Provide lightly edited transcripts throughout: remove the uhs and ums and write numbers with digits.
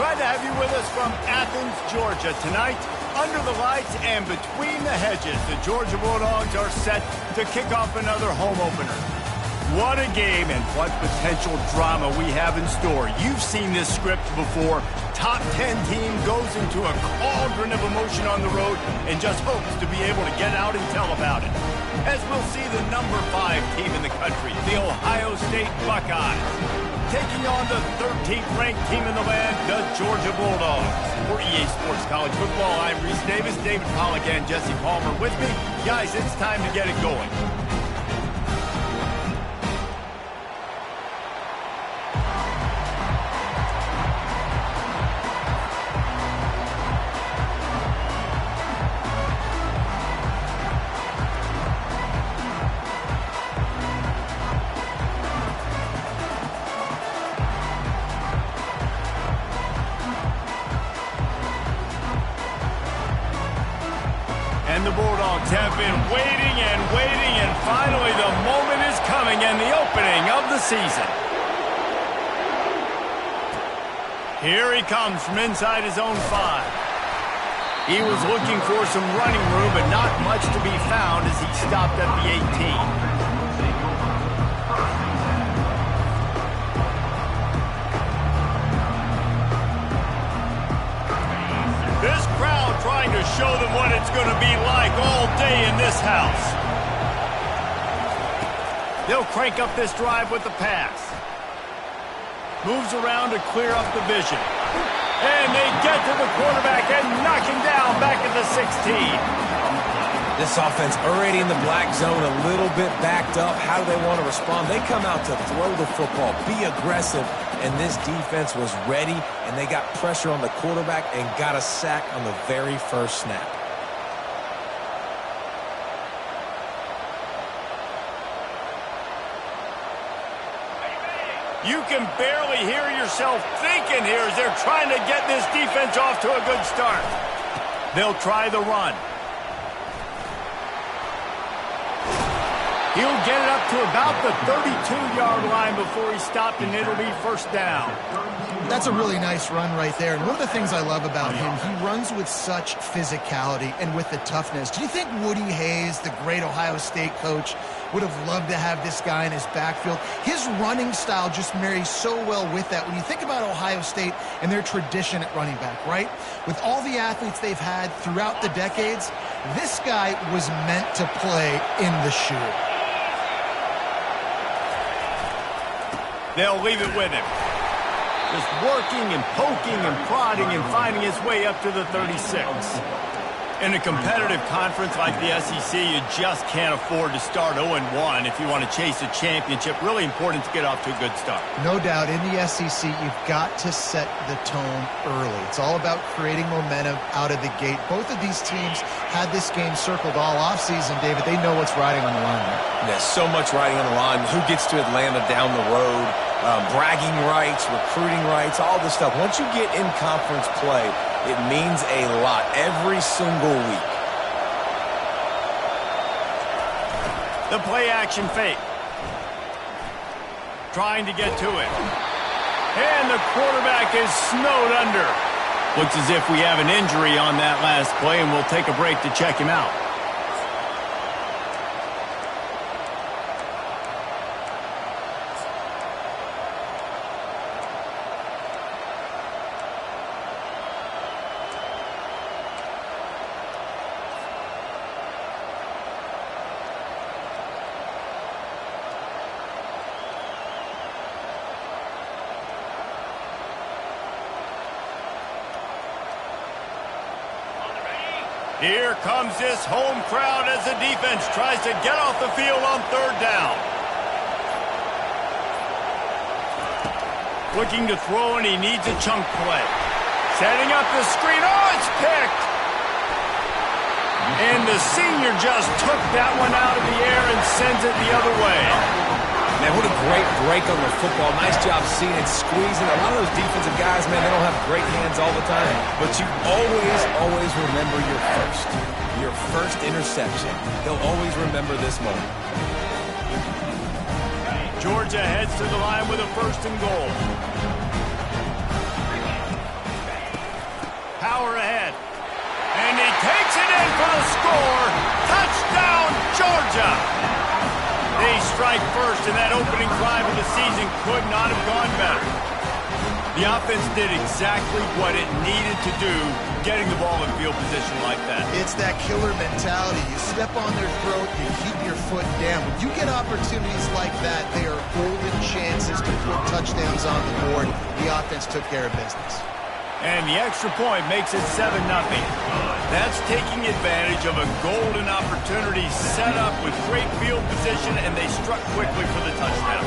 Glad to have you with us from Athens, Georgia. Tonight, under the lights and between the hedges, the Georgia Bulldogs are set to kick off another home opener. What a game and what potential drama we have in store. You've seen this script before. Top 10 team goes into a cauldron of emotion on the road and just hopes to be able to get out and tell about it. As we'll see the number 5 team in the country, the Ohio State Buckeyes, taking on the 13th ranked team in the land, the Georgia Bulldogs. For EA Sports College Football, I'm Reese Davis, David Pollack, and Jesse Palmer with me. Guys, it's time to get it going. And the Bulldogs have been waiting, and finally the moment is coming and the opening of the season. Here he comes from inside his own 5. He was looking for some running room, but not much to be found as he stopped at the 18. This crowd trying to show them what it's going to be like all day in this house. They'll crank up this drive with the pass. Moves around to clear up the vision. And they get to the quarterback and knock him down back at the 16. This offense already in the black zone, a little bit backed up. How do they want to respond? They come out to throw the football, be aggressive, and this defense was ready, and they got pressure on the quarterback and got a sack on the very first snap. You can barely hear yourself thinking here as they're trying to get this defense off to a good start. They'll try the run. He'll get it up to about the 32-yard line before he's stopped, and it'll be first down. That's a really nice run right there. And one of the things I love about him, he runs with such physicality and with the toughness. Do you think Woody Hayes, the great Ohio State coach, would have loved to have this guy in his backfield? His running style just marries so well with that. When you think about Ohio State and their tradition at running back, right? With all the athletes they've had throughout the decades, this guy was meant to play in the shoe. They'll leave it with him. Just working and poking and prodding and finding his way up to the 36. In a competitive conference like the SEC, you just can't afford to start 0-1 if you want to chase a championship. Really important to get off to a good start. No doubt, in the SEC, you've got to set the tone early. It's all about creating momentum out of the gate. Both of these teams had this game circled all offseason, David. They know what's riding on the line there. There's so much riding on the line. Who gets to Atlanta down the road? Bragging rights, recruiting rights, all this stuff. Once you get in conference play, it means a lot every single week. The play action fake. Trying to get to it. And the quarterback is snowed under. Looks as if we have an injury on that last play, and we'll take a break to check him out. Here comes this home crowd as the defense tries to get off the field on third down. Looking to throw, and he needs a chunk play. Setting up the screen. Oh, it's picked! And the senior just took that one out of the air and sends it the other way. Man, what a great break on the football. Nice job seeing it, squeezing. A lot of those defensive guys, man, they don't have great hands all the time. But you always remember your first interception. They'll always remember this moment. Georgia heads to the line with a 1st and goal. Georgia. They strike first, and that opening drive of the season could not have gone better. The offense did exactly what it needed to do, getting the ball in field position like that. It's that killer mentality. You step on their throat, you keep your foot down. When you get opportunities like that, they are golden chances to put touchdowns on the board. The offense took care of business. And the extra point makes it 7-0. That's taking advantage of a golden opportunity set up with great field position, and they struck quickly for the touchdown.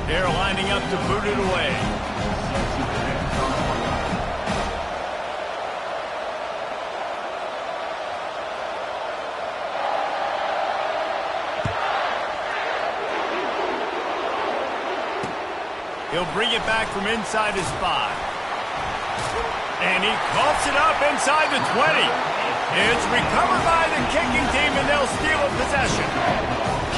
They're lining up to boot it away. He'll bring it back from inside his spot. And he coughs it up inside the 20. It's recovered by the kicking team, and they'll steal a possession.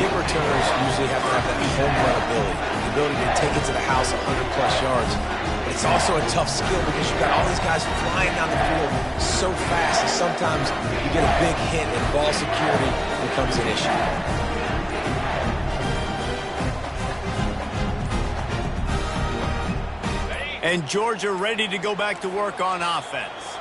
Kick returners usually have to have that home run ability, the ability to take it to the house 100-plus yards. But it's also a tough skill because you've got all these guys flying down the field so fast, and sometimes you get a big hit and ball security becomes an issue. And Georgia ready to go back to work on offense.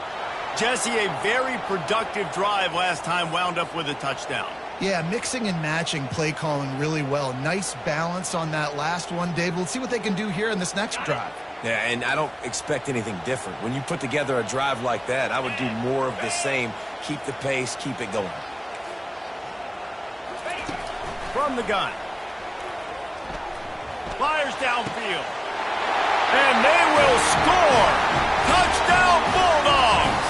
Jesse, a very productive drive last time wound up with a touchdown. Yeah, mixing and matching play calling really well. Nice balance on that last one, Dave. Let's see what they can do here in this next drive. Yeah, and I don't expect anything different. When you put together a drive like that, I would do more of the same. Keep the pace, keep it going. From the gun. Fires downfield. And they will score! Touchdown Bulldogs!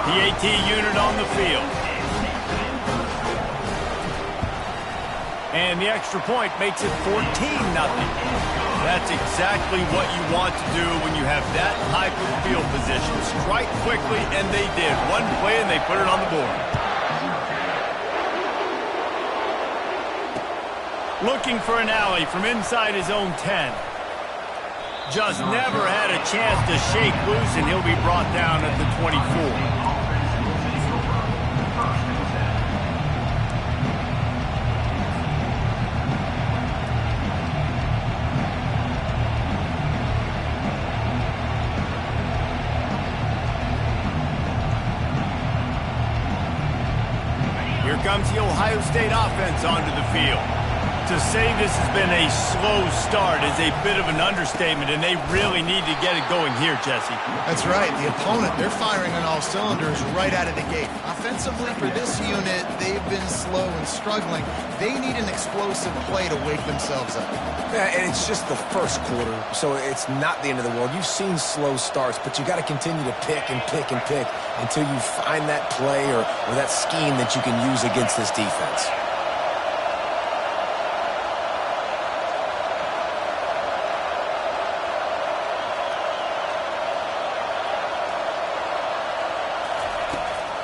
The AT unit on the field. And the extra point makes it 14-0. That's exactly what you want to do when you have that type of field position. Strike quickly, and they did. One play, and they put it on the board. Looking for an alley from inside his own 10. Just never had a chance to shake loose, and he'll be brought down at the 24. Here comes the Ohio State offense onto the field. To say this has been a slow start is a bit of an understatement, and they really need to get it going here, Jesse. That's right. The opponent, they're firing on all cylinders right out of the gate. Offensively, for this unit, they've been slow and struggling. They need an explosive play to wake themselves up. Yeah, and it's just the first quarter, so it's not the end of the world. You've seen slow starts, but you got to continue to pick and pick and pick until you find that play or that scheme that you can use against this defense.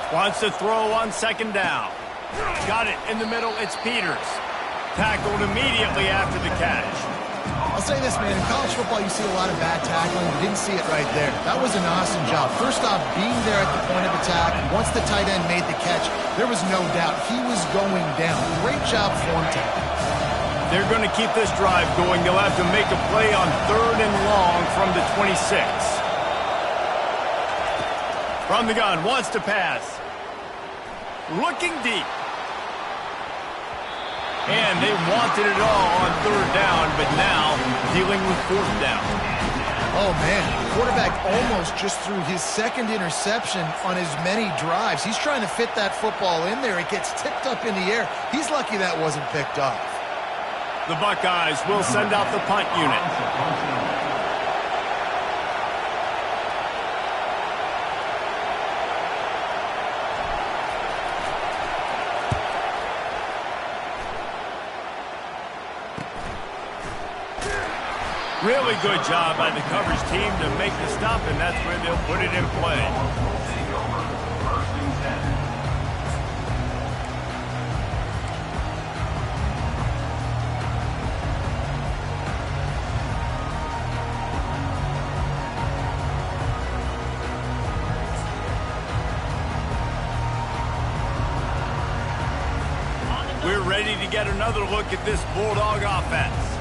Wants to throw on second down. Got it in the middle. It's Peters. Tackled immediately after the catch. I'll say this, man. In college football, you see a lot of bad tackling. You didn't see it right there. That was an awesome job. First off, being there at the point of attack. Once the tight end made the catch, there was no doubt he was going down. Great job form tackle. They're going to keep this drive going. They'll have to make a play on 3rd and long from the 26. From the gun, wants to pass. Looking deep. And they wanted it all on 3rd down, but now dealing with 4th down. Oh, man. The quarterback almost just threw his second interception on as many drives. He's trying to fit that football in there. It gets tipped up in the air. He's lucky that wasn't picked off. The Buckeyes will send out the punt unit. Really good job by the coverage team to make the stop, and that's where they'll put it in play. We're ready to get another look at this Bulldog offense.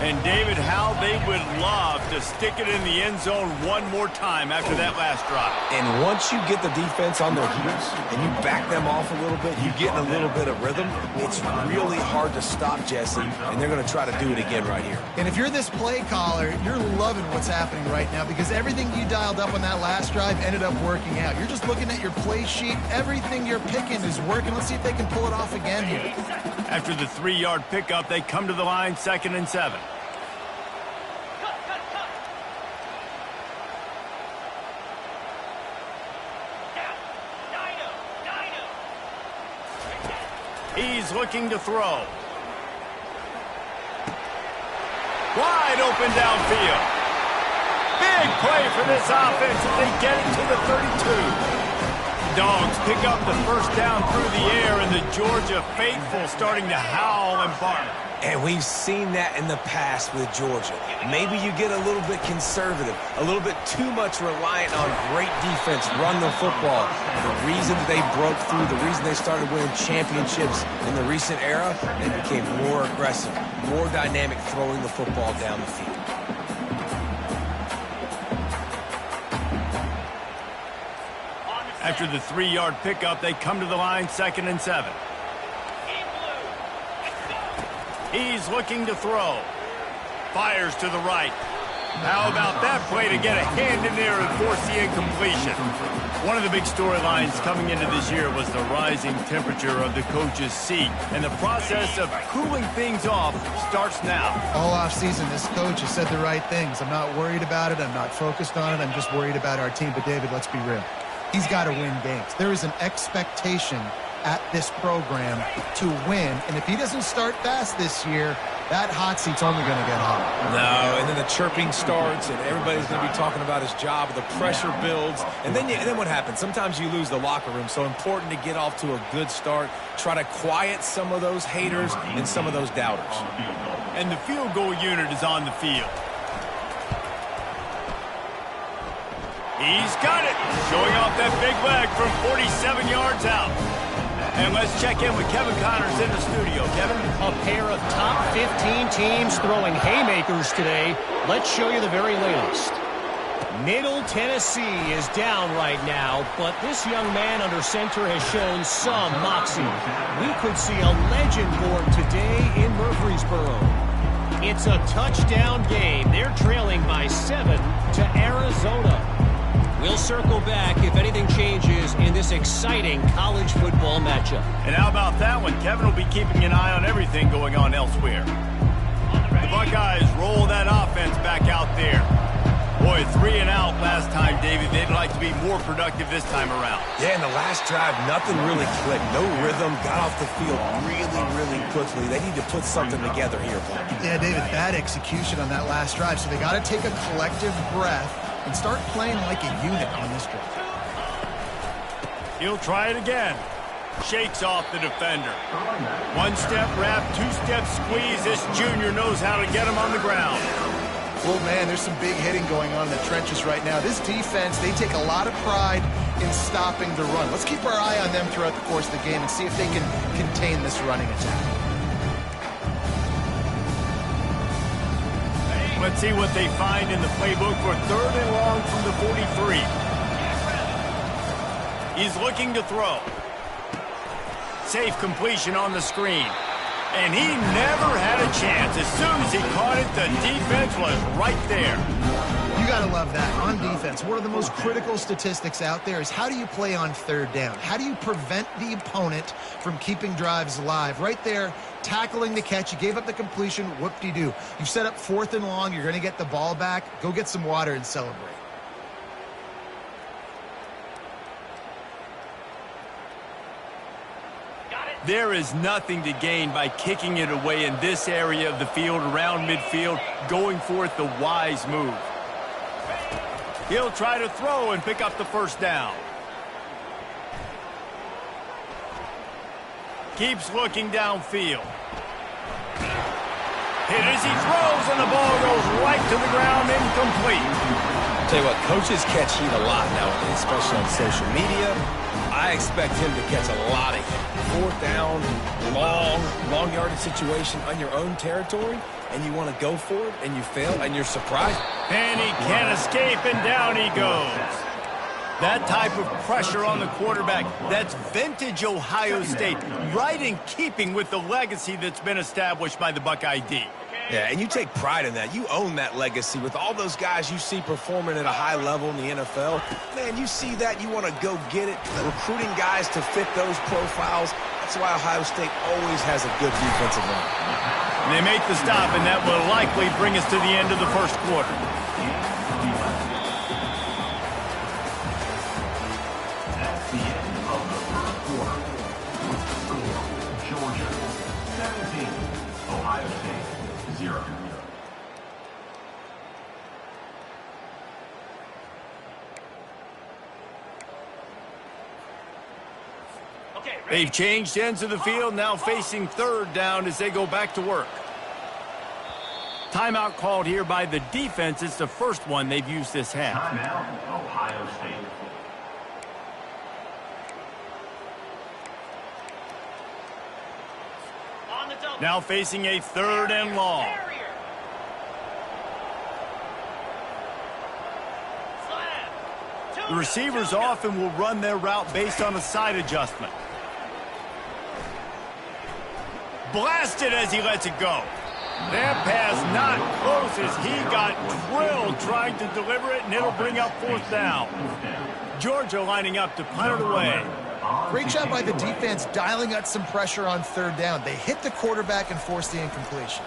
And David, how they would love to stick it in the end zone one more time after that last drive. And once you get the defense on their heels and you back them off a little bit, you get in a little bit of rhythm, it's really hard to stop, Jesse, and they're going to try to do it again right here. And if you're this play caller, you're loving what's happening right now because everything you dialed up on that last drive ended up working out. You're just looking at your play sheet. Everything you're picking is working. Let's see if they can pull it off again here. After the 3-yard pickup, they come to the line 2nd and 7. He's looking to throw. Wide open downfield. Big play for this offense as they get it to the 32. Dogs pick up the first down through the air, and the Georgia faithful starting to howl and bark. And we've seen that in the past with Georgia. Maybe you get a little bit conservative, a little bit too much reliant on great defense, run the football. The reason that they broke through, the reason they started winning championships in the recent era, they became more aggressive, more dynamic throwing the football down the field. After the 3-yard pickup, they come to the line 2nd and 7. He's looking to throw. Fires to the right. How about that play to get a hand in there and force the incompletion? One of the big storylines coming into this year was the rising temperature of the coach's seat, and the process of cooling things off starts now. All offseason, this coach has said the right things. I'm not worried about it. I'm not focused on it. I'm just worried about our team. But, David, let's be real. He's got to win games. There is an expectation at this program to win. And if he doesn't start fast this year, that hot seat's only going to get hot. No, and then the chirping starts, and everybody's going to be talking about his job, the pressure builds, and then what happens? Sometimes you lose the locker room, so important to get off to a good start, try to quiet some of those haters and some of those doubters. And the field goal unit is on the field. He's got it, showing off that big leg from 47 yards out. And let's check in with Kevin Connors in the studio. Kevin? A pair of top 15 teams throwing haymakers today. Let's show you the very latest. Middle Tennessee is down right now, but this young man under center has shown some moxie. We could see a legend born today in Murfreesboro. It's a touchdown game. They're trailing by 7 to Arizona. We'll circle back if anything changes in this exciting college football matchup. And how about that one? Kevin will be keeping an eye on everything going on elsewhere. The Buckeyes roll that offense back out there. Boy, 3 and out last time, David. They'd like to be more productive this time around. Yeah, in the last drive, nothing really clicked. No rhythm, got off the field really quickly. They need to put something together here, Paul. Yeah, David, bad execution on that last drive, so they got to take a collective breath and start playing like a unit on this drive. He'll try it again. Shakes off the defender. 1-step wrap, 2-step squeeze. This junior knows how to get him on the ground. Well, man, there's some big hitting going on in the trenches right now. This defense, they take a lot of pride in stopping the run. Let's keep our eye on them throughout the course of the game and see if they can contain this running attack. Let's see what they find in the playbook for 3rd and long from the 43. He's looking to throw. Safe completion on the screen. And he never had a chance. As soon as he caught it, the defense was right there. You got to love that. On defense, one of the most critical statistics out there is how do you play on 3rd down? How do you prevent the opponent from keeping drives alive? Right there, tackling the catch. You gave up the completion. Whoop-de-doo. You've set up 4th and long. You're going to get the ball back. Go get some water and celebrate. There is nothing to gain by kicking it away in this area of the field, around midfield, going for it the wise move. He'll try to throw and pick up the first down. Keeps looking downfield. Hit as he throws, and the ball goes right to the ground, incomplete. Tell you what, coaches catch heat a lot nowadays, especially on social media. I expect him to catch a lot of heat. Fourth down, long yardage situation on your own territory, and you want to go for it, and you fail, and you're surprised. And he can't escape, and down he goes. That type of pressure on the quarterback, that's vintage Ohio State, right in keeping with the legacy that's been established by the Buckeye D. Yeah, and you take pride in that. You own that legacy with all those guys you see performing at a high level in the NFL. Man, you see that, you want to go get it. Recruiting guys to fit those profiles. That's why Ohio State always has a good defensive line. And they make the stop, and that will likely bring us to the end of the first quarter. That's the end of the first quarter. With the score, Georgia 17, Ohio State 0. They've changed ends of the field, now facing third down as they go back to work. Timeout called here by the defense. It's the first one they've used this half. Timeout, Ohio State. Now facing a third and long. The receivers often will run their route based on a side adjustment. Blasted as he lets it go. That pass not close as he got drilled trying to deliver it, and it'll bring up fourth down. Georgia lining up to punt it away. Great job by the defense dialing out some pressure on third down. They hit the quarterback and forced the incompletion.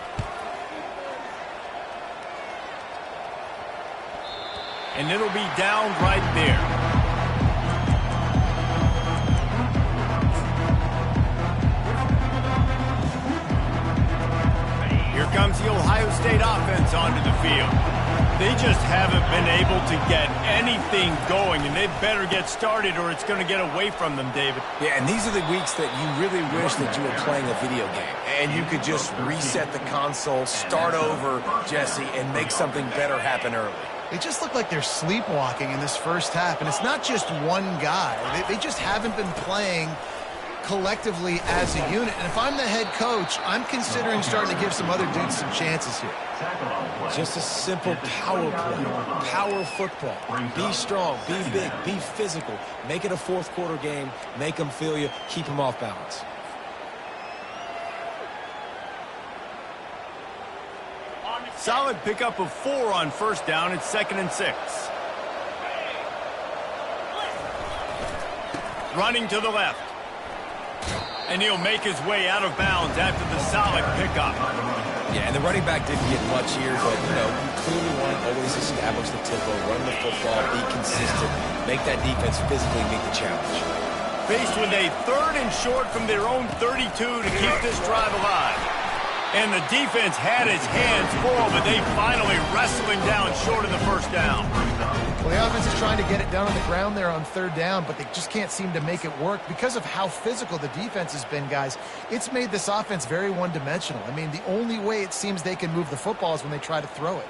And it'll be down right there. Here comes the Ohio State offense onto the field. They just haven't been able to get anything going, and they better get started or it's going to get away from them, David. Yeah, and these are the weeks that you really wish that you were playing a video game. And you could just reset the console, start over, Jesse, and make something better happen early. They just look like they're sleepwalking in this first half, and it's not just one guy. They just haven't been playing collectively as a unit. And if I'm the head coach, I'm considering starting to give some other dudes some chances here. Just a simple power play, power football. Be strong, be big, be physical. Make it a fourth quarter game. Make them feel you. Keep them off balance. Solid pickup of 4 on first down. It's 2nd and 6. Running to the left. And he'll make his way out of bounds after the solid pickup. Yeah, and the running back didn't get much here, but, you know, you clearly want to always establish the tempo, run the football, be consistent, make that defense physically meet the challenge. Faced with a 3rd and short from their own 32 to keep this drive alive. And the defense had its hands full, but they finally wrestled him down short of the first down. Well, the offense is trying to get it down on the ground there on third down, but they just can't seem to make it work because of how physical the defense has been, guys. It's made this offense very one-dimensional. I mean, the only way it seems they can move the football is when they try to throw it.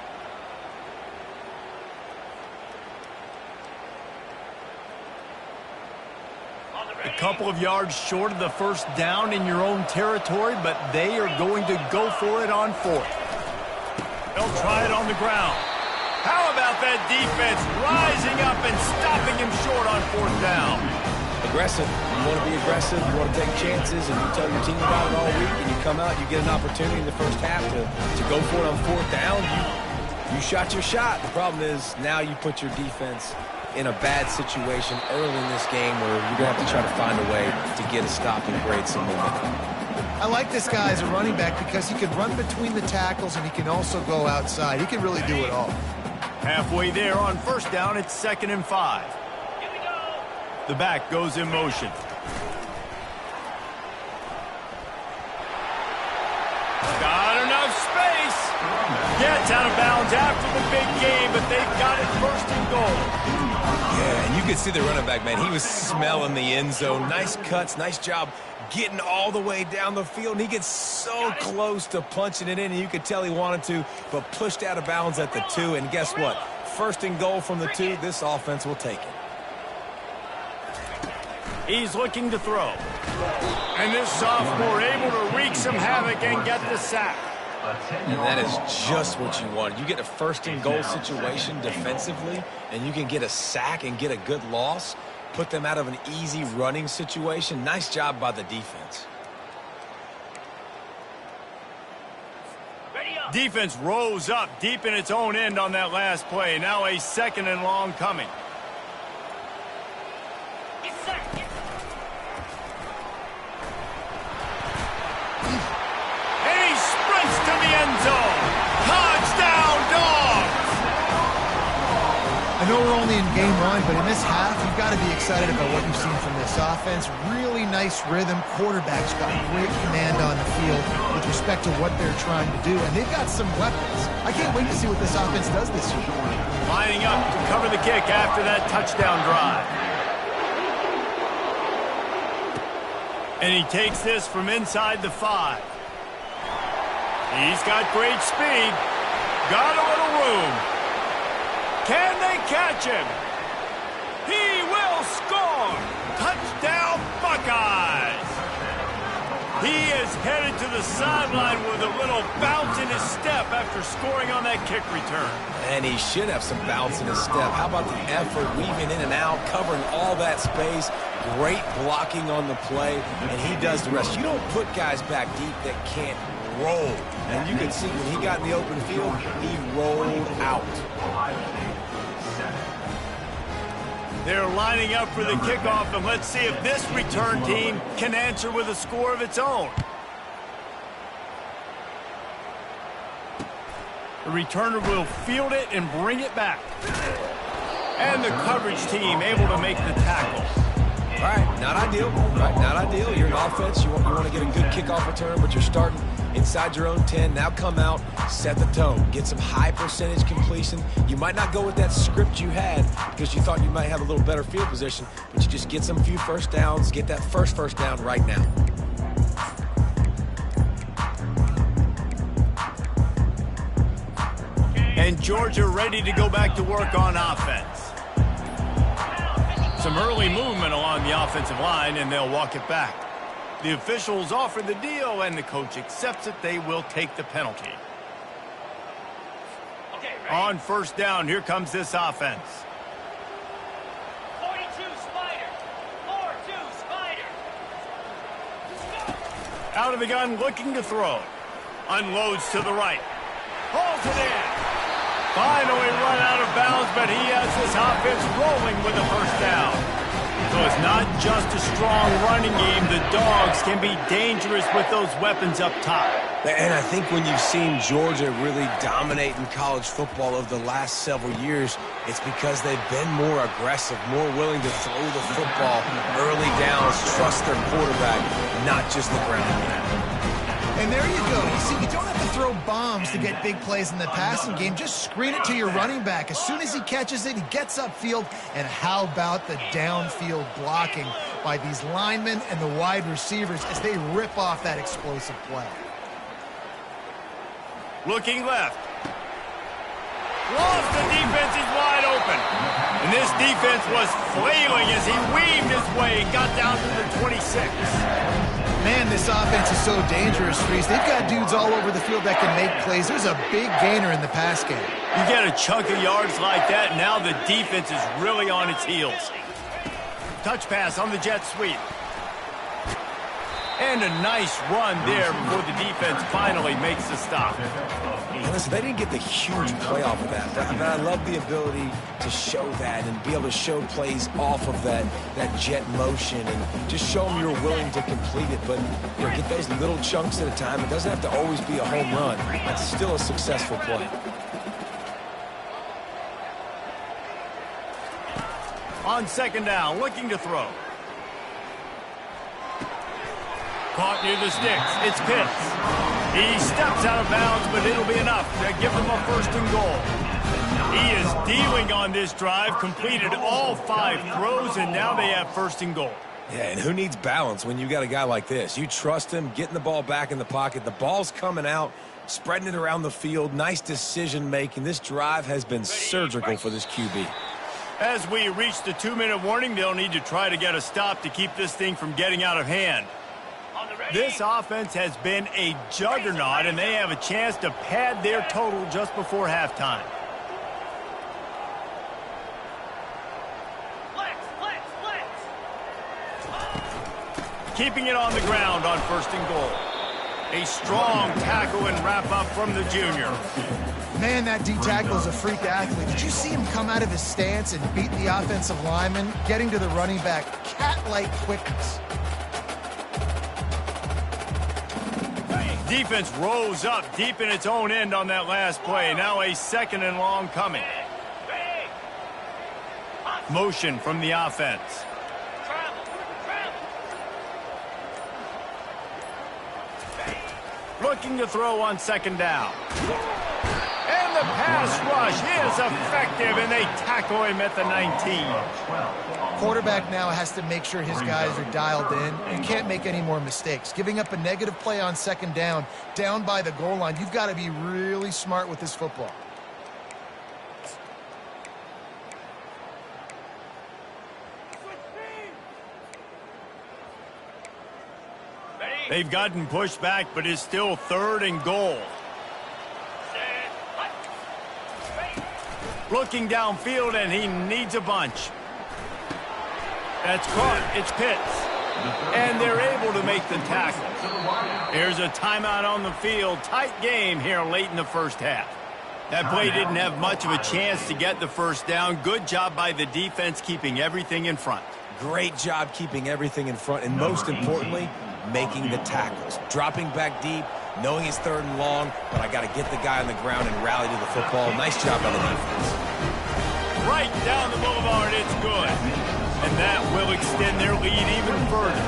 A couple of yards short of the first down in your own territory, but they are going to go for it on 4th. They'll try it on the ground. How about that defense rising up and stopping him short on 4th down? Aggressive. You want to be aggressive. You want to take chances, and you tell your team about it all week, and you come out, you get an opportunity in the first half to go for it on 4th down. You shot your shot. The problem is now you put your defense in a bad situation early in this game where you're going to have to try to find a way to get a stop and create some momentum. I like this guy as a running back because he can run between the tackles and he can also go outside. He can really do it all. Halfway there on first down, it's 2nd and 5. Here we go. The back goes in motion. Got enough space. Gets out of bounds after the big game, but they've got it 1st and goal. Yeah, and you could see the running back, man. He was smelling the end zone. Nice cuts, nice job getting all the way down the field. And he gets so close to punching it in, and you could tell he wanted to, but pushed out of bounds at the 2. And guess what? first and goal from the 2. This offense will take it. He's looking to throw. And this sophomore able to wreak some havoc and get the sack. And that is just what you want. You get a first and goal situation defensively, and you can get a sack and get a good loss, put them out of an easy running situation. Nice job by the defense. Defense rose up deep in its own end on that last play. Now a second and long coming. And he sprints to the end zone. Touchdown, Dogs! I know we're only in game 1, but in this half, you've got to be excited about what you've seen from this offense. Really nice rhythm. Quarterback's got great command on the field with respect to what they're trying to do, and they've got some weapons. I can't wait to see what this offense does this year. Lining up to cover the kick after that touchdown drive. And he takes this from inside the 5. He's got great speed. Got a little room. Can they catch him? He will score! Touchdown, Buckeyes! He is headed to the sideline with a little bounce in his step after scoring on that kick return. And he should have some bounce in his step. How about the effort, weaving in and out, covering all that space. Great blocking on the play, and he does the rest. You don't put guys back deep that can't roll. And you can see when he got in the open field, he rolled out. They're lining up for the kickoff, and let's see if this return team can answer with a score of its own. The returner will field it and bring it back. And the coverage team able to make the tackle. All right, not ideal. Right, not ideal. You're an offense. You want to get a good kickoff return, but you're starting inside your own 10. Now come out, set the tone, get some high percentage completion. You might not go with that script you had because you thought you might have a little better field position, but you just get some few first downs, get that first down right now. And Georgia ready to go back to work on offense. Some early movement along the offensive line, and they'll walk it back. The officials offer the deal, and the coach accepts it. They will take the penalty. On first down, here comes this offense. 42 Spider. 4-2 Spider. Out of the gun, looking to throw. Unloads to the right. Hauls it in. Finally run out of bounds, but he has this offense rolling with a first down. So it's not just a strong running game. The Dogs can be dangerous with those weapons up top. And I think when you've seen Georgia really dominate in college football over the last several years, it's because they've been more aggressive, more willing to throw the football early downs, trust their quarterback, not just the ground game. And there you go. You see, you don't have to throw bombs to get big plays in the passing game. Just screen it to your running back. As soon as he catches it, he gets upfield. And how about the downfield blocking by these linemen and the wide receivers as they rip off that explosive play? Looking left. Lost, the defense is wide open. And this defense was flailing as he weaved his way and got down to the 26. Man, this offense is so dangerous, Reese. They've got dudes all over the field that can make plays. There's a big gainer in the pass game. You get a chunk of yards like that, now the defense is really on its heels. Touch pass on the jet sweep. And a nice run there before the defense finally makes the stop. Listen, they didn't get the huge play off of that, but I love the ability to show that and be able to show plays off of that jet motion and just show them you're willing to complete it. But you know, get those little chunks at a time. It doesn't have to always be a home run. It's still a successful play. On second down, looking to throw. Caught near the sticks. It's Pitts. He steps out of bounds, but it'll be enough to give them a first and goal. He is dealing on this drive, completed all 5 throws, and now they have first and goal. Yeah, and who needs balance when you got a guy like this? You trust him, getting the ball back in the pocket. The ball's coming out. spreading it around the field. Nice decision-making. This drive has been surgical for this QB. As we reach the 2-minute warning, they'll need to try to get a stop to keep this thing from getting out of hand. This offense has been a juggernaut, and they have a chance to pad their total just before halftime. Keeping it on the ground on 1st and goal. A strong tackle and wrap-up from the junior. Man, that D-tackle is a freak athlete. Did you see him come out of his stance and beat the offensive lineman, getting to the running back? Cat-like quickness. Defense rose up deep in its own end on that last play. Now a 2nd and long coming. Motion from the offense. Looking to throw on 2nd down. And the pass rush is effective, and they tackle him at the 19. Quarterback now has to make sure his guys are dialed in and can't make any more mistakes. Giving up a negative play on 2nd down by the goal line, you've got to be really smart with this football. They've gotten pushed back, but it's still 3rd and goal. Looking downfield, and he needs a bunch. That's caught. It's Pitts. And they're able to make the tackle. Here's a timeout on the field. Tight game here late in the 1st half. That play didn't have much of a chance to get the 1st down. Good job by the defense keeping everything in front. Great job keeping everything in front, and most importantly, making the tackles. Dropping back deep, knowing it's 3rd and long, but I got to get the guy on the ground and rally to the football. Nice job by the defense. Right down the boulevard, it's good. And that will extend their lead even further.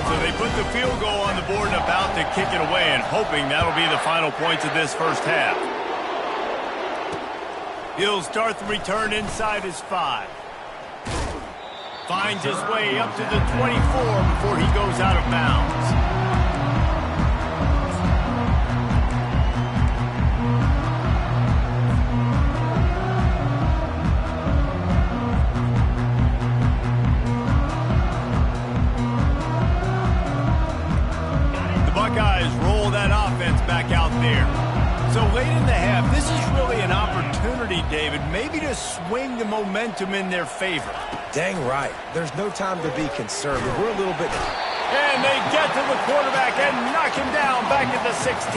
So they put the field goal on the board and about to kick it away, and hoping that'll be the final points of this 1st half. He'll start the return inside his 5. Finds his way up to the 24 before he goes out of bounds. The Buckeyes roll that offense back out there. So late in the half, this is really an opportunity, David, maybe to swing the momentum in their favor. Dang right. There's no time to be conservative. We're a little bit... And they get to the quarterback and knock him down back at the 16.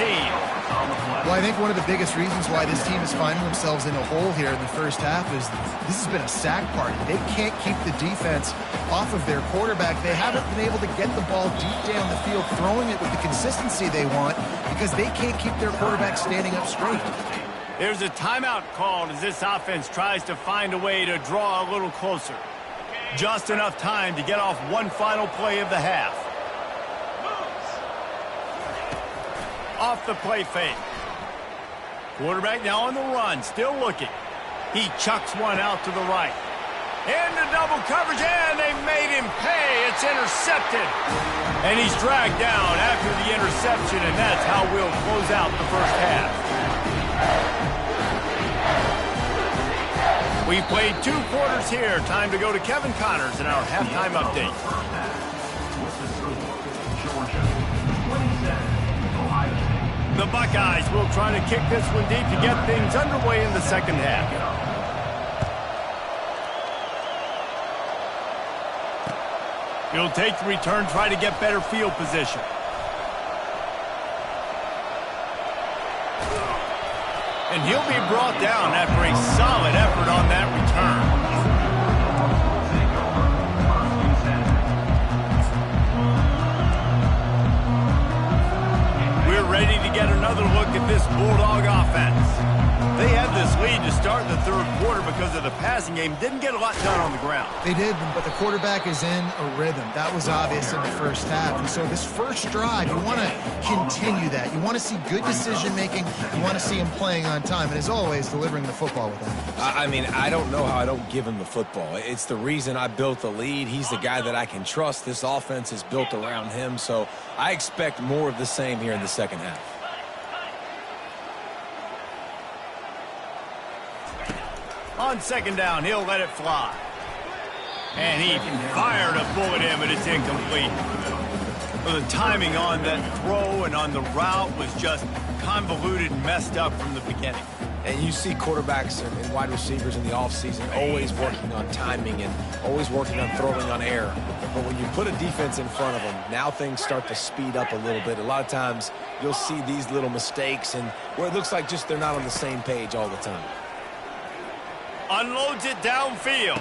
Well, I think one of the biggest reasons why this team is finding themselves in a hole here in the 1st half is this has been a sack party. They can't keep the defense off of their quarterback. They haven't been able to get the ball deep down the field, throwing it with the consistency they want because they can't keep their quarterback standing up straight. There's a timeout called as this offense tries to find a way to draw a little closer. Just enough time to get off one final play of the half. Off the play fake. Quarterback now on the run, still looking. He chucks one out to the right. Into double coverage, and they made him pay. It's intercepted. And he's dragged down after the interception, and that's how we'll close out the 1st half. We played 2 quarters here. Time to go to Kevin Connors in our halftime update. The Buckeyes will try to kick this one deep to get things underway in the 2nd half. He'll take the return, try to get better field position. And he'll be brought down after a solid effort on that return. We're ready to get another look at this Bulldog offense. They had this lead to start the 3rd quarter because of the passing game. Didn't get a lot done on the ground. They did, but the quarterback is in a rhythm. That was obvious in the 1st half. And so this 1st drive, you want to continue that. You want to see good decision-making. You want to see him playing on time. And as always, delivering the football with that. I mean, I don't know how I don't give him the football. It's the reason I built the lead. He's the guy that I can trust. This offense is built around him. So I expect more of the same here in the 2nd half. On second down, he'll let it fly. And he fired a bullet in, but it's incomplete. Well, the timing on that throw and on the route was just convoluted and messed up from the beginning. And you see quarterbacks and wide receivers in the offseason always working on timing and always working on throwing on air. But when you put a defense in front of them, now things start to speed up a little bit. A lot of times you'll see these little mistakes and where it looks like just they're not on the same page all the time. Unloads it downfield.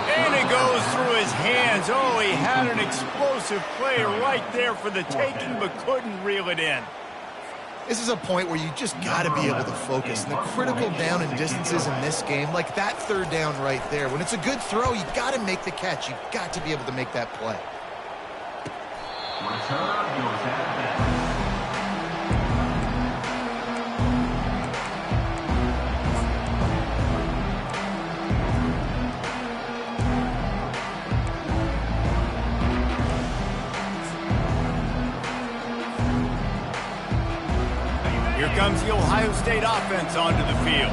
And it goes through his hands. Oh, he had an explosive play right there for the taking, but couldn't reel it in. This is a point where you just got to be able to focus. And the critical down and distances in this game, like that third down right there, when it's a good throw, you got to make the catch. You've got to be able to make that play. Return goes at that. Here comes the Ohio State offense onto the field.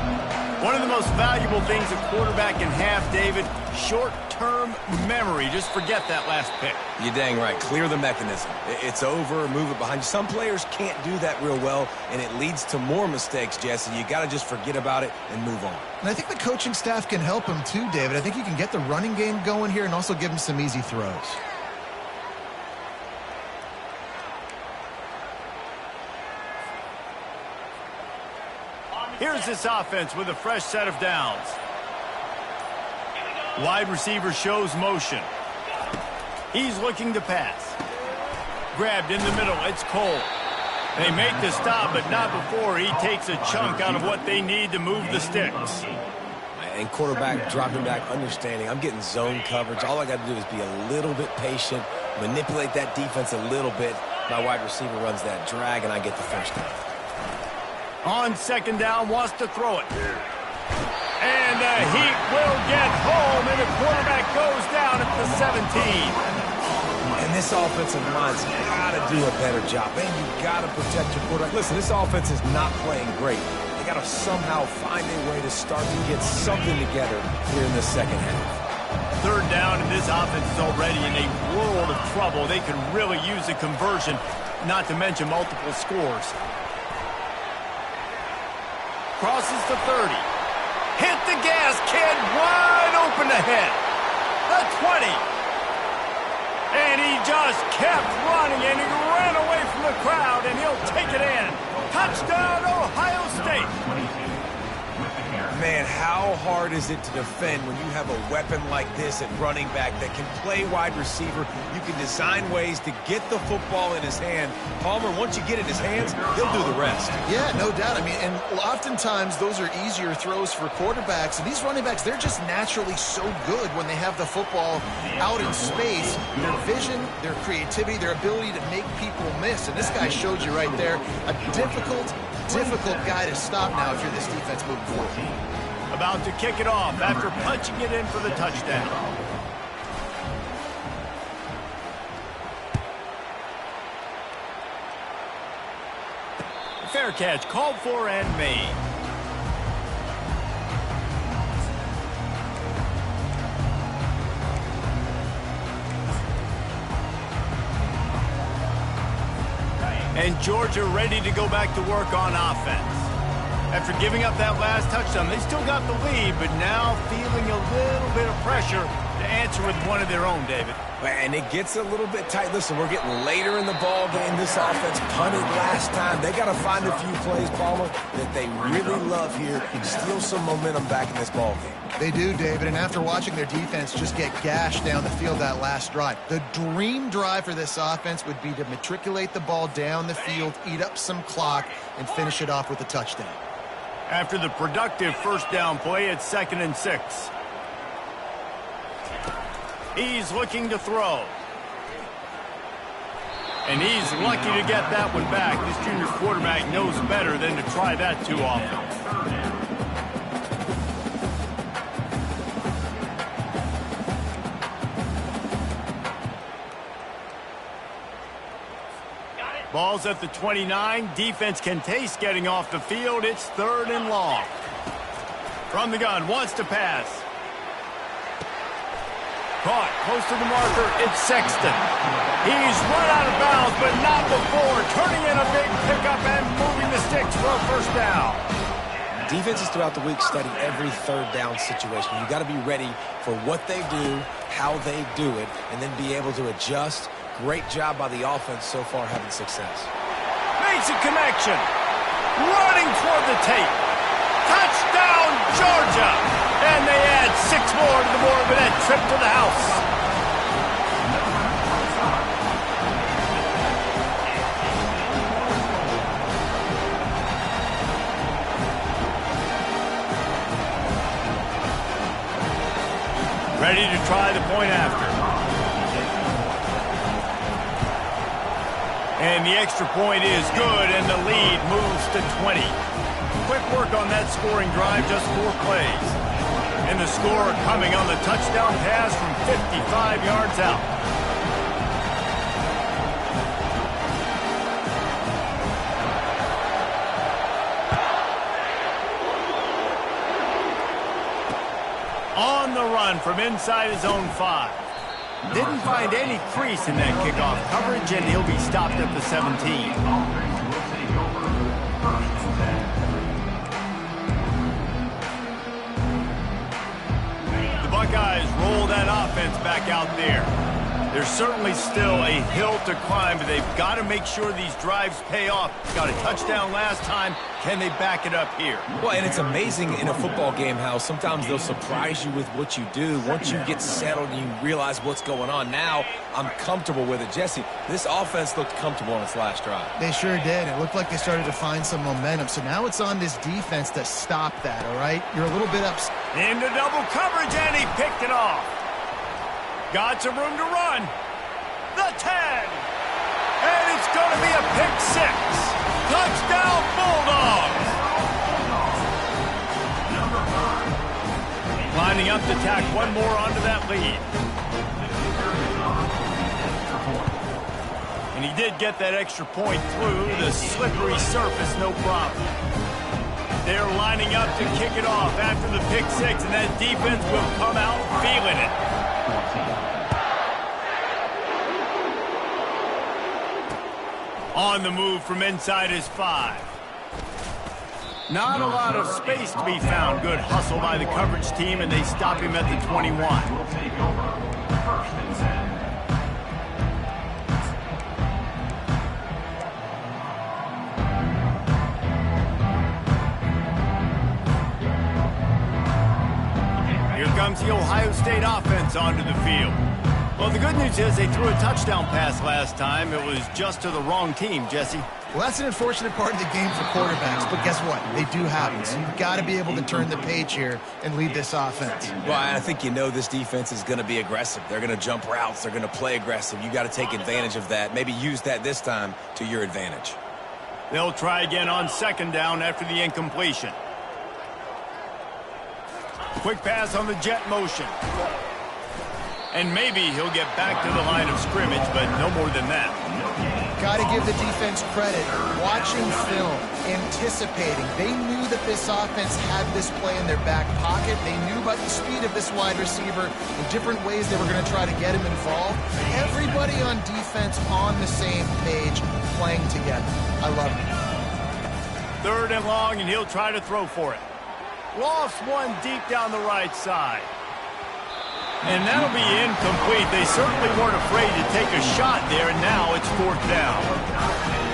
One of the most valuable things a quarterback can have, David, short-term memory. Just forget that last pick. You're dang right. Clear the mechanism. It's over, move it behind you. Some players can't do that real well, and it leads to more mistakes, Jesse. You got to just forget about it and move on. And I think the coaching staff can help him too, David. I think you can get the running game going here and also give him some easy throws. Here's this offense with a fresh set of downs. Wide receiver shows motion. He's looking to pass. Grabbed in the middle. It's Cole. They make the stop, but not before he takes a chunk out of what they need to move the sticks. And quarterback dropping back, understanding. I'm getting zone coverage. All I got to do is be a little bit patient, manipulate that defense a little bit. My wide receiver runs that drag, and I get the first down. On second down, wants to throw it. And the Heat will get home, and the quarterback goes down at the 17. And this offensive line's got to do a better job. And you got to protect your quarterback. Listen, this offense is not playing great. They got to somehow find a way to start to get something together here in the second half. Third down, and this offense is already in a world of trouble. They could really use a conversion, not to mention multiple scores. Crosses the 30. Hit the gas, kid. Wide open ahead. The 20. And he just kept running, and he ran away from the crowd, and he'll take it in. Touchdown, Ohio State. Man, how hard is it to defend when you have a weapon like this at running back that can play wide receiver? You can design ways to get the football in his hand. Palmer, once you get it in his hands, he'll do the rest. Yeah, no doubt. I mean, and oftentimes those are easier throws for quarterbacks. And these running backs, they're just naturally so good when they have the football out in space. Their vision, their creativity, their ability to make people miss. And this guy showed you right there a difficult guy to stop now if you're this defense moving forward. About to kick it off after punching it in for the touchdown. Fair catch called for and made. And Georgia ready to go back to work on offense. After giving up that last touchdown, they still got the lead, but now feeling a little bit of pressure to answer with one of their own, David. And it gets a little bit tight. Listen, we're getting later in the ball game. This offense punted last time. They got to find a few plays, Palmer, that they really love here. Steal some momentum back in this ball game. They do, David, and after watching their defense just get gashed down the field that last drive, the dream drive for this offense would be to matriculate the ball down the field, eat up some clock, and finish it off with a touchdown. After the productive first down play, it's 2nd and 6. He's looking to throw. And he's lucky to get that one back. This junior quarterback knows better than to try that too often. Ball's at the 29. Defense can taste getting off the field. It's 3rd and long. From the gun, wants to pass. Caught, close to the marker, it's Sexton. He's run out of bounds, but not before. Turning in a big pickup and moving the sticks for a first down. Defenses throughout the week study every third down situation. You got to be ready for what they do, how they do it, and then be able to adjust. Great job by the offense so far having success. Makes a connection. Running toward the tape. Touchdown, Georgia! And they add 6 more to the Morbidette trip to the house. Ready to try the point after. And the extra point is good, and the lead moves to 20. Quick work on that scoring drive, just 4 plays. And the score coming on the touchdown pass from 55 yards out. On the run from inside his own 5. Didn't find any crease in that kickoff coverage, and he'll be stopped at the 17. The Buckeyes roll that offense back out there. There's certainly still a hill to climb, but they've got to make sure these drives pay off. Got a touchdown last time. Can they back it up here? Well, and it's amazing in a football game how sometimes they'll surprise you with what you do. Once you get settled and you realize what's going on, now I'm comfortable with it. Jesse, this offense looked comfortable on its last drive. They sure did. It looked like they started to find some momentum. So now it's on this defense to stop that, all right? You're a little bit upset. Into double coverage, and he picked it off. Got some room to run. The 10. And it's going to be a pick 6. Touchdown, Bulldogs. Lining up to tack one more onto that lead. And he did get that extra point through the slippery surface, no problem. They're lining up to kick it off after the pick 6, and that defense will come out feeling it. On the move from inside his 5. Not a lot of space to be found. Good hustle by the coverage team, and they stop him at the 21. Here comes the Ohio State offense onto the field. Well, the good news is they threw a touchdown pass last time. It was just to the wrong team, Jesse. Well, that's an unfortunate part of the game for quarterbacks, but guess what? They do happen. So you've got to be able to turn the page here and lead this offense. Well, I think you know this defense is going to be aggressive. They're going to jump routes. They're going to play aggressive. You got to take advantage of that. Maybe use that this time to your advantage. They'll try again on 2nd down after the incompletion. Quick pass on the jet motion. And maybe he'll get back to the line of scrimmage, but no more than that. Got to give the defense credit. Watching film, anticipating. They knew that this offense had this play in their back pocket. They knew about the speed of this wide receiver, the different ways they were going to try to get him involved. Everybody on defense on the same page, playing together. I love it. 3rd and long, and he'll try to throw for it. Lofts one deep down the right side. And that'll be incomplete. They certainly weren't afraid to take a shot there, and now it's 4th down.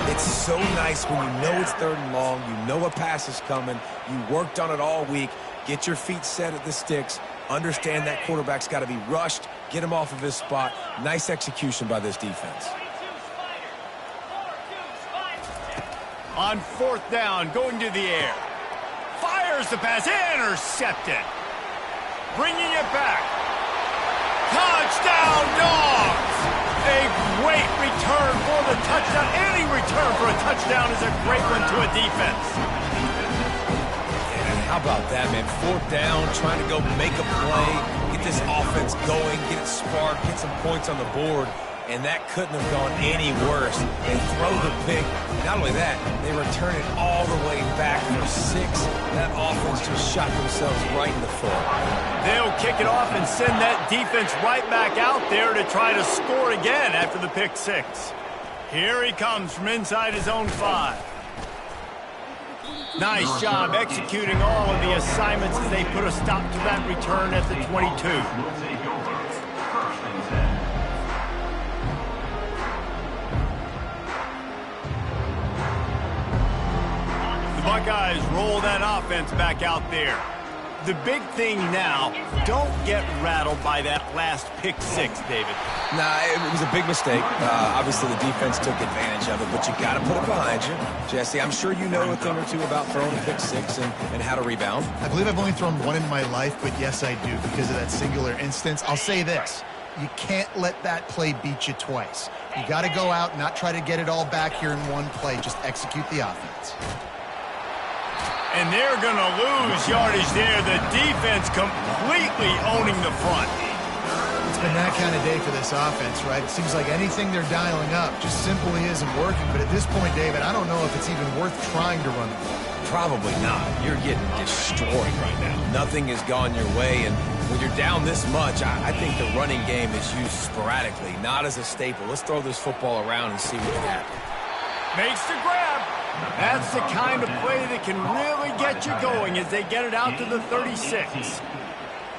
It's so nice when you know it's 3rd and long, you know a pass is coming, you worked on it all week, get your feet set at the sticks, understand that quarterback's got to be rushed, get him off of his spot. Nice execution by this defense. On 4th down, going to the air. Fires the pass, intercepted. Bringing it back. Touchdown, Dogs! A great return for the touchdown. Any return for a touchdown is a great one to a defense. Yeah, how about that, man? 4th down, trying to go make a play, get this offense going, get it sparked, get some points on the board. and that couldn't have gone any worse. They throw the pick. Not only that, they return it all the way back for 6. That offense just shot themselves right in the foot. They'll kick it off and send that defense right back out there to try to score again after the pick 6. Here he comes from inside his own 5. Nice job executing all of the assignments as they put a stop to that return at the 22. The Buckeyes roll that offense back out there. The big thing now, don't get rattled by that last pick 6, David. Nah, it was a big mistake. Obviously, the defense took advantage of it, but you got to put it behind you. Jesse, I'm sure you know a thing or two about throwing a pick 6 and how to rebound. I believe I've only thrown one in my life, but yes, I do because of that singular instance. I'll say this. You can't let that play beat you twice. You got to go out and not try to get it all back here in one play. Just execute the offense. And they're going to lose yardage there. The defense completely owning the front. It's been that kind of day for this offense, right? It seems like anything they're dialing up just simply isn't working. But at this point, David, I don't know if it's even worth trying to run the ball. Probably not. You're getting destroyed right now. Nothing has gone your way, and when you're down this much, I think the running game is used sporadically, not as a staple. Let's throw this football around and see what can happen. Makes the grab. That's the kind of play that can really get you going as they get it out to the 36.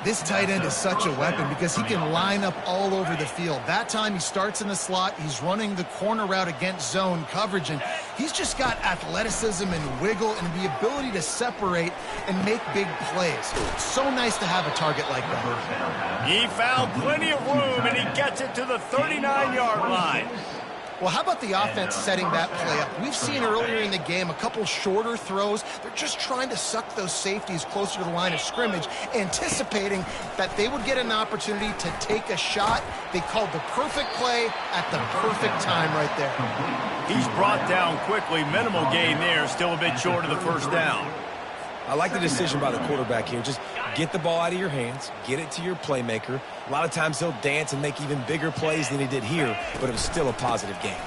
This tight end is such a weapon because he can line up all over the field. That time he starts in the slot, he's running the corner route against zone coverage, and he's just got athleticism and wiggle and the ability to separate and make big plays. It's so nice to have a target like that. He found plenty of room, and he gets it to the 39-yard line. Well, how about the offense setting that play up? We've seen earlier in the game a couple shorter throws. They're just trying to suck those safeties closer to the line of scrimmage, anticipating that they would get an opportunity to take a shot. They called the perfect play at the perfect time right there. He's brought down quickly. Minimal gain there, still a bit short of the first down. I like the decision by the quarterback here. Just get the ball out of your hands, get it to your playmaker. A lot of times he'll dance and make even bigger plays than he did here, but it was still a positive game.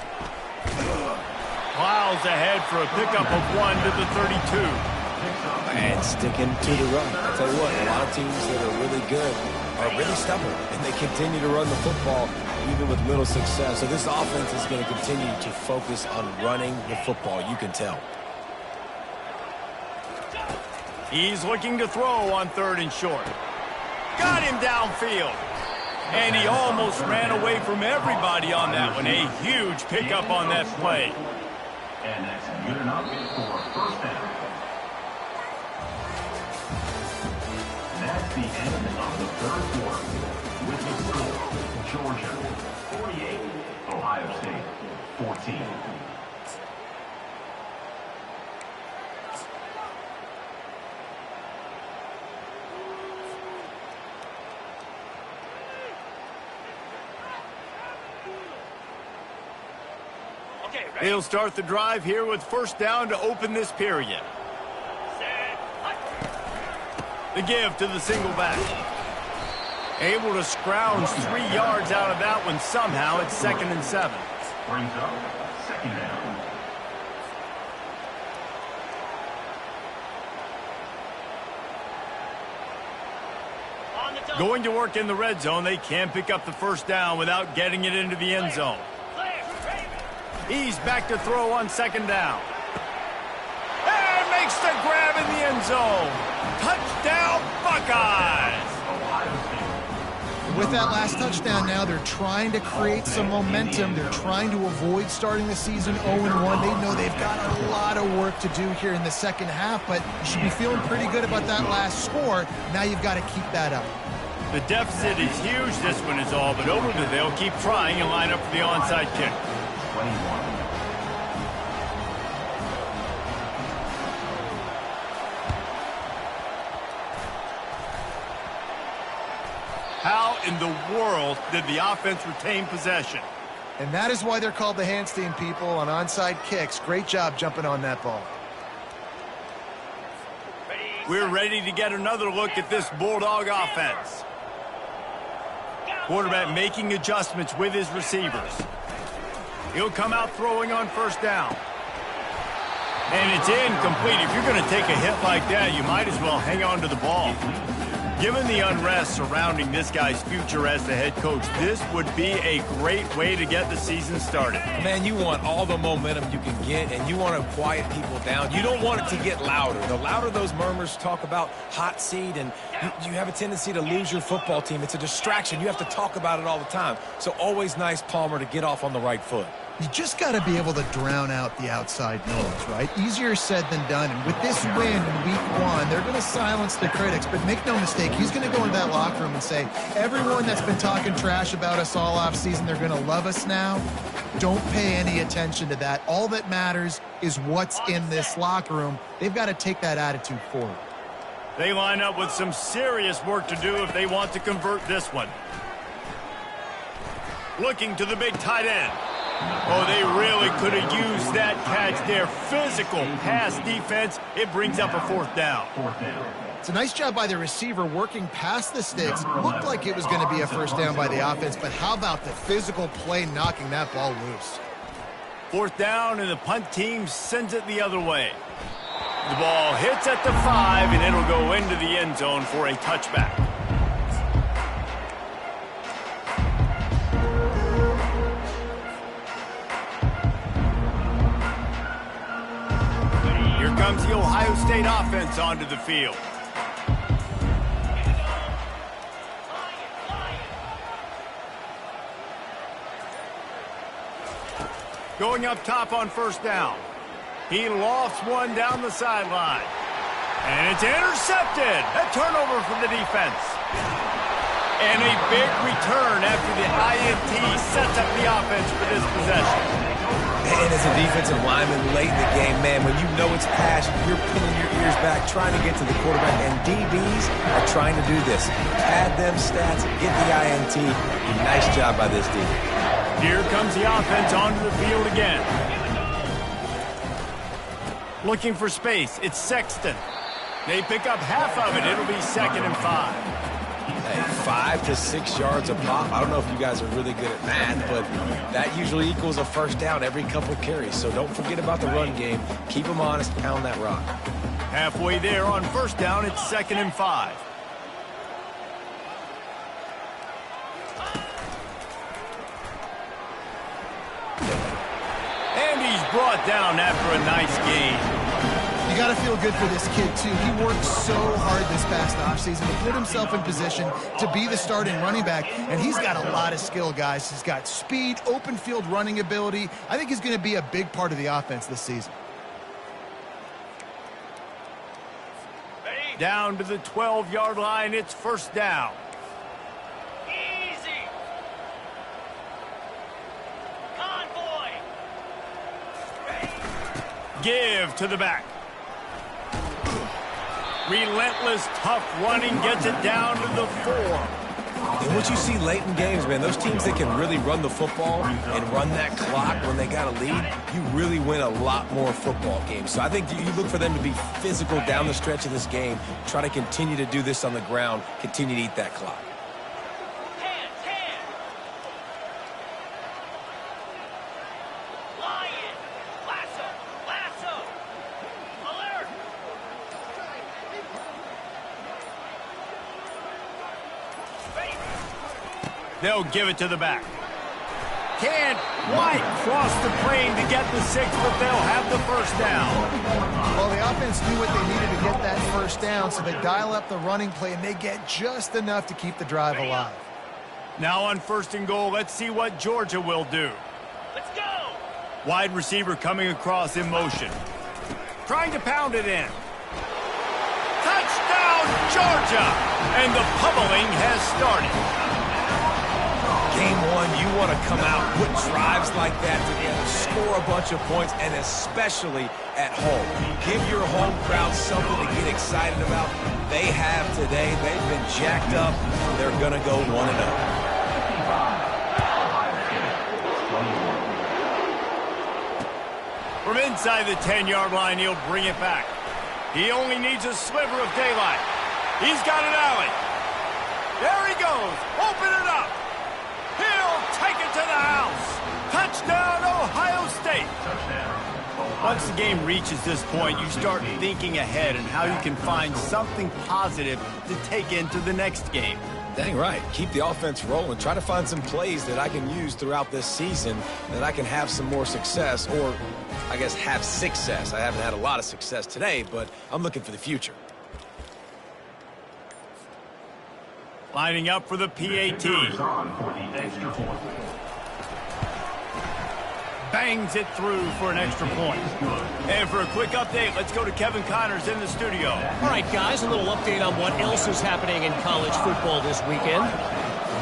Plows ahead for a pickup of 1 to the 32. And sticking to the run. I'll tell you what, a lot of teams that are really good are really stubborn, and they continue to run the football even with little success. So this offense is going to continue to focus on running the football, you can tell. He's looking to throw on 3rd and short. Got him downfield. And he almost ran away from everybody on that one. A huge pickup on that play. And that's good enough for first down. That's the end of the 3rd quarter. With the score, Georgia 48, Ohio State 14. They'll start the drive here with first down to open this period. The give to the single back. Able to scrounge 3 yards out of that one somehow. It's 2nd and 7. Brings up 2nd down. Going to work in the red zone. They can't pick up the first down without getting it into the end zone. He's back to throw on 2nd down. And makes the grab in the end zone. Touchdown, Buckeyes! With that last touchdown now, they're trying to create some momentum. They're trying to avoid starting the season 0-1. They know they've got a lot of work to do here in the second half, but you should be feeling pretty good about that last score. Now you've got to keep that up. The deficit is huge. This one is all but over, but they'll keep trying and line up for the onside kick. 21. How in the world did the offense retain possession? And that is why they're called the Handstand people on onside kicks. Great job jumping on that ball. We're ready to get another look at this Bulldog offense. Quarterback making adjustments with his receivers. He'll come out throwing on first down. And it's incomplete. If you're going to take a hit like that, you might as well hang on to the ball. Given the unrest surrounding this guy's future as the head coach, this would be a great way to get the season started. Man, you want all the momentum you can get, and you want to quiet people down. You don't want it to get louder. The louder those murmurs talk about hot seat, and you have a tendency to lose your football team. It's a distraction. You have to talk about it all the time. So always nice, Palmer, to get off on the right foot. You just got to be able to drown out the outside noise, right? Easier said than done. And with this win in week 1, they're going to silence the critics. But make no mistake, he's going to go into that locker room and say, everyone that's been talking trash about us all offseason, they're going to love us now. Don't pay any attention to that. All that matters is what's in this locker room. They've got to take that attitude forward. They line up with some serious work to do if they want to convert this one. Looking to the big tight end. Oh, they really could have used that catch there. Physical pass defense. It brings up a fourth down. It's a nice job by the receiver working past the sticks. Looked like it was going to be a first down by the offense, but how about the physical play knocking that ball loose? Fourth down, and the punt team sends it the other way. The ball hits at the 5, and it'll go into the end zone for a touchback. Comes the Ohio State offense onto the field. Going up top on first down. He lofts one down the sideline. And it's intercepted. A turnover for the defense. And a big return after the INT sets up the offense for this possession. And as a defensive lineman late in the game, man, when you know it's pass, you're pinning your ears back, trying to get to the quarterback. And DBs are trying to do this. Pad them stats, get the INT. Nice job by this defense. Here comes the offense onto the field again. Looking for space. It's Sexton. They pick up half of it. It'll be 2nd and 5. Hey, 5 to 6 yards a pop. I don't know if you guys are really good at math, but that usually equals a first down every couple carries. So don't forget about the run game. Keep them honest. Pound that rock. Halfway there on first down, it's 2nd and 5. And he's brought down after a nice gain. You got to feel good for this kid, too. He worked so hard this past offseason to put himself in position to be the starting running back, and he's got a lot of skill, guys. He's got speed, open field running ability. I think he's going to be a big part of the offense this season. Down to the 12-yard line, it's first down. Easy. Convoy. Give to the back. Relentless, tough running gets it down to the 4. And what you see late in games, man, those teams that can really run the football and run that clock when they got a lead, you really win a lot more football games. So I think you look for them to be physical down the stretch of this game, try to continue to do this on the ground, continue to eat that clock. They'll give it to the back. Can't quite cross the plane to get the 6, but they'll have the first down. Well, the offense knew what they needed to get that first down, so they dial up the running play, and they get just enough to keep the drive alive. Now on 1st and goal, let's see what Georgia will do. Let's go. Wide receiver coming across in motion. Trying to pound it in. Touchdown, Georgia! And the pummeling has started. Game 1, you want to come out, put drives like that together, score a bunch of points, and especially at home. Give your home crowd something to get excited about. They have today. They've been jacked up. They're going to go 1-0. From inside the 10-yard line, he'll bring it back. He only needs a sliver of daylight. He's got an alley. There he goes. Open it up. Touchdown, Ohio State! Once the game reaches this point, you start thinking ahead and how you can find something positive to take into the next game. Dang right. Keep the offense rolling. Try to find some plays that I can use throughout this season that I can have some more success, or I guess have success. I haven't had a lot of success today, but I'm looking for the future. Lining up for the PAT. On for the extra point. Bangs it through for an extra point. And for a quick update, let's go to Kevin Connors in the studio. All right, guys, a little update on what else is happening in college football this weekend.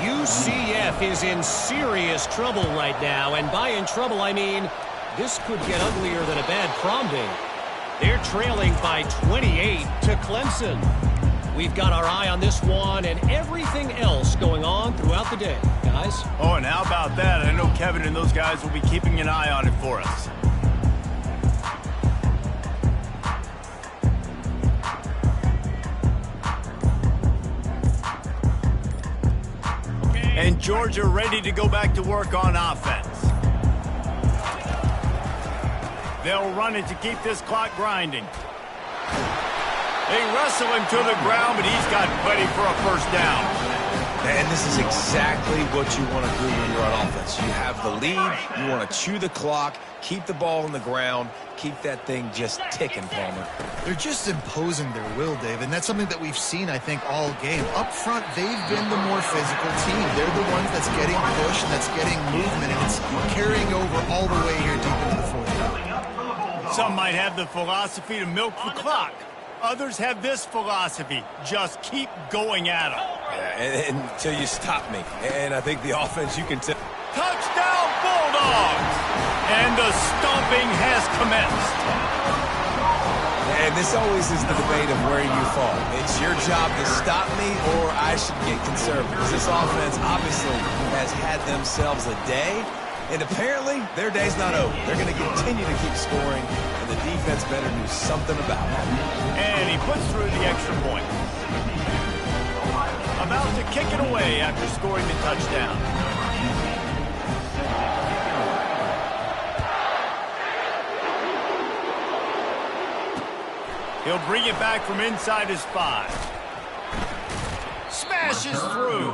UCF is in serious trouble right now, and by in trouble, I mean this could get uglier than a bad prom date. They're trailing by 28 to Clemson. We've got our eye on this one and everything else going on throughout the day, guys. Oh, and how about that? I know Kevin and those guys will be keeping an eye on it for us. And Georgia ready to go back to work on offense. They'll run it to keep this clock grinding. They wrestle him to the ground, but he's got plenty for a first down. And this is exactly what you want to do when you're on offense. You have the lead, you want to chew the clock, keep the ball on the ground, keep that thing just ticking, Palmer. They're just imposing their will, Dave, and that's something that we've seen, I think, all game. Up front, they've been the more physical team. They're the ones that's getting pushed, that's getting movement, and it's carrying over all the way here deep into the fourth quarter. Some might have the philosophy to milk the clock. Others have this philosophy: just keep going at them. Yeah, and until you stop me. And I think the offense, you can tell. Touchdown, Bulldogs! And the stomping has commenced. And this always is the debate of where you fall. It's your job to stop me, or I should get conservative. Because this offense obviously has had themselves a day, and apparently their day's not over. They're going to continue to keep scoring, and the defense better do something about it. And he puts through the extra point. About to kick it away after scoring the touchdown. He'll bring it back from inside his 5. Smashes through.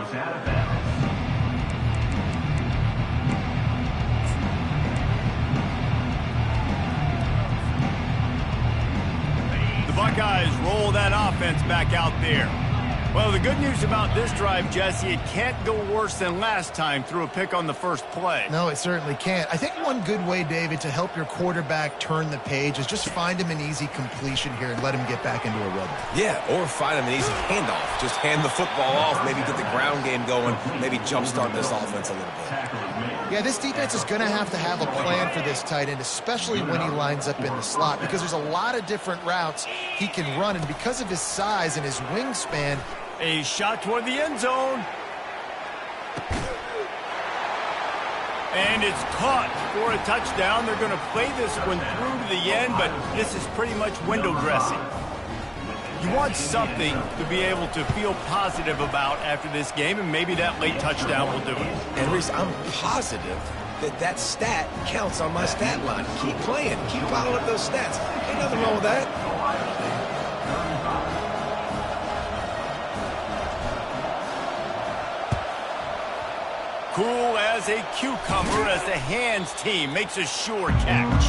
The Buckeyes roll that offense back out there. Well, the good news about this drive, Jesse, it can't go worse than last time through a pick on the first play. No, it certainly can't. I think one good way, David, to help your quarterback turn the page is just find him an easy completion here and let him get back into a rhythm. Yeah, or find him an easy handoff. Just hand the football off, maybe get the ground game going, maybe jumpstart this offense a little bit. Yeah, this defense is going to have a plan for this tight end, especially when he lines up in the slot, because there's a lot of different routes he can run, and because of his size and his wingspan. A shot toward the end zone. And it's caught for a touchdown. They're going to play this one through to the end, but this is pretty much window dressing. You want something to be able to feel positive about after this game, and maybe that late touchdown will do it. And Reese, I'm positive that stat counts on my stat line. Keep playing. Keep piling up those stats. Ain't nothing wrong with that. Cool as a cucumber as the hands team makes a sure catch.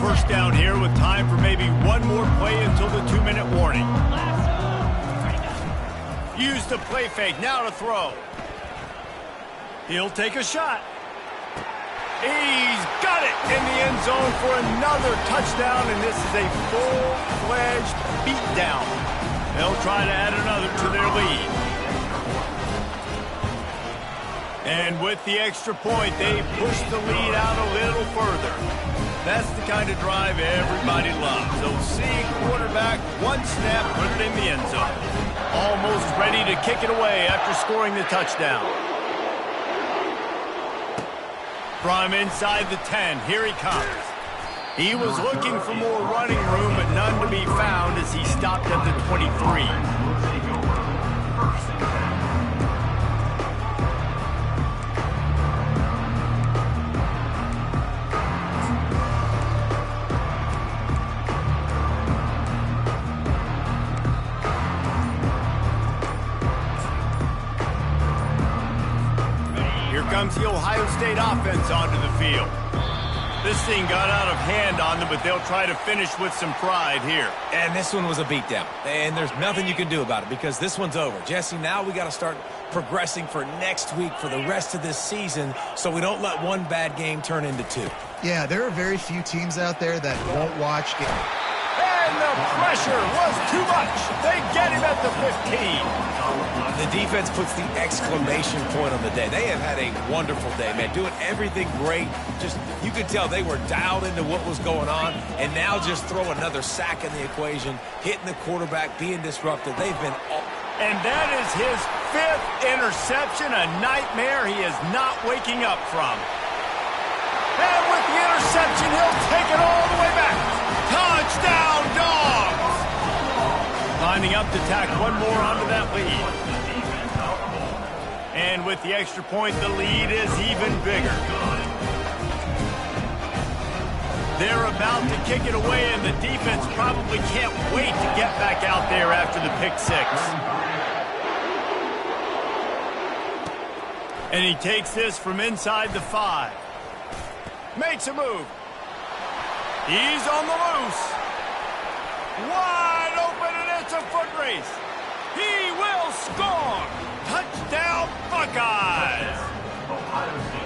First down here with time for maybe one more play until the 2-minute warning. Use the play fake, now to throw. He'll take a shot. He's got it in the end zone for another touchdown, and this is a full-fledged beatdown. They'll try to add another to their lead. And with the extra point, they push the lead out a little further. That's the kind of drive everybody loves. They'll see quarterback, one snap, put it in the end zone. Almost ready to kick it away after scoring the touchdown. From inside the 10, here he comes. He was looking for more running room, but none to be found as he stopped at the 23. Here comes the Ohio State offense onto the field. This thing got out of hand on them, but they'll try to finish with some pride here. And this one was a beatdown. And there's nothing you can do about it because this one's over. Jesse, now we got to start progressing for next week for the rest of this season so we don't let one bad game turn into two. Yeah, there are very few teams out there that won't watch games. And the pressure was too much. They get him at the 15. The defense puts the exclamation point on the day. They have had a wonderful day, man. Doing everything great. Just, you could tell they were dialed into what was going on. And now just throw another sack in the equation, hitting the quarterback, being disruptive. They've been all... And that is his 5th interception, a nightmare he is not waking up from. And with the interception, he'll take it all the way back. Touchdown, Dogs! Lining up to tack one more onto that lead. And with the extra point, the lead is even bigger. They're about to kick it away, and the defense probably can't wait to get back out there after the pick 6. And he takes this from inside the 5. Makes a move. He's on the loose. Wide open, and it's a foot race. He will score. Touchdown, Buckeyes.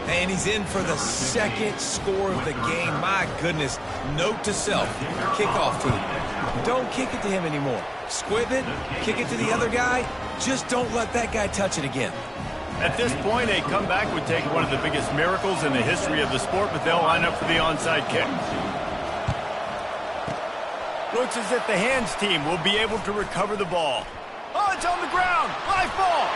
And he's in for the 2nd score of the game. My goodness. Note to self. Kickoff team. Don't kick it to him anymore. Squib it. Kick it to the other guy. Just don't let that guy touch it again. At this point, a comeback would take one of the biggest miracles in the history of the sport, but they'll line up for the onside kick. Looks as if the hands team will be able to recover the ball. Oh, it's on the ground. Live ball.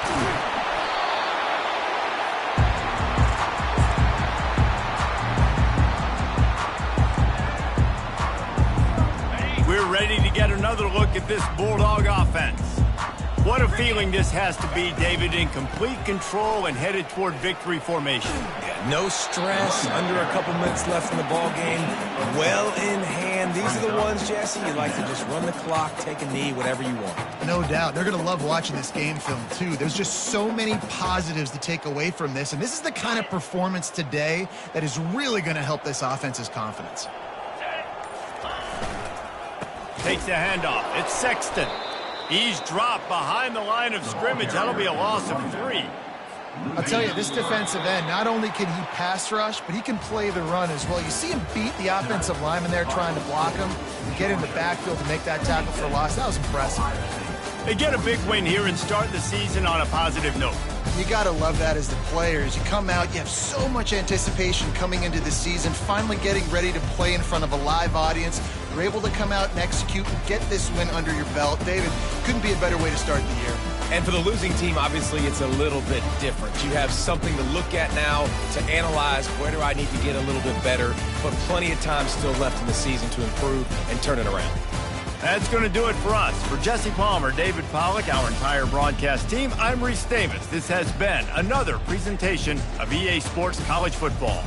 We're ready to get another look at this Bulldog offense. What a feeling this has to be, David, in complete control and headed toward victory formation. Yeah, no stress, under a couple minutes left in the ball game, well in hand. These are the ones, Jesse, you like to just run the clock, take a knee, whatever you want. No doubt. They're going to love watching this game film, too. There's just so many positives to take away from this, and this is the kind of performance today that is really going to help this offense's confidence. Takes the handoff. It's Sexton. He's dropped behind the line of scrimmage. That'll be a loss of 3. I'll tell you, this defensive end, not only can he pass rush, but he can play the run as well. You see him beat the offensive lineman there trying to block him and get in the backfield to make that tackle for loss. That was impressive. They get a big win here and start the season on a positive note. You got to love that as the players. You come out, you have so much anticipation coming into the season, finally getting ready to play in front of a live audience. You're able to come out and execute and get this win under your belt. David, couldn't be a better way to start the year. And for the losing team, obviously, it's a little bit different. You have something to look at now, to analyze where do I need to get a little bit better, but plenty of time still left in the season to improve and turn it around. That's going to do it for us. For Jesse Palmer, David Pollack, our entire broadcast team, I'm Reese Davis. This has been another presentation of EA Sports College Football.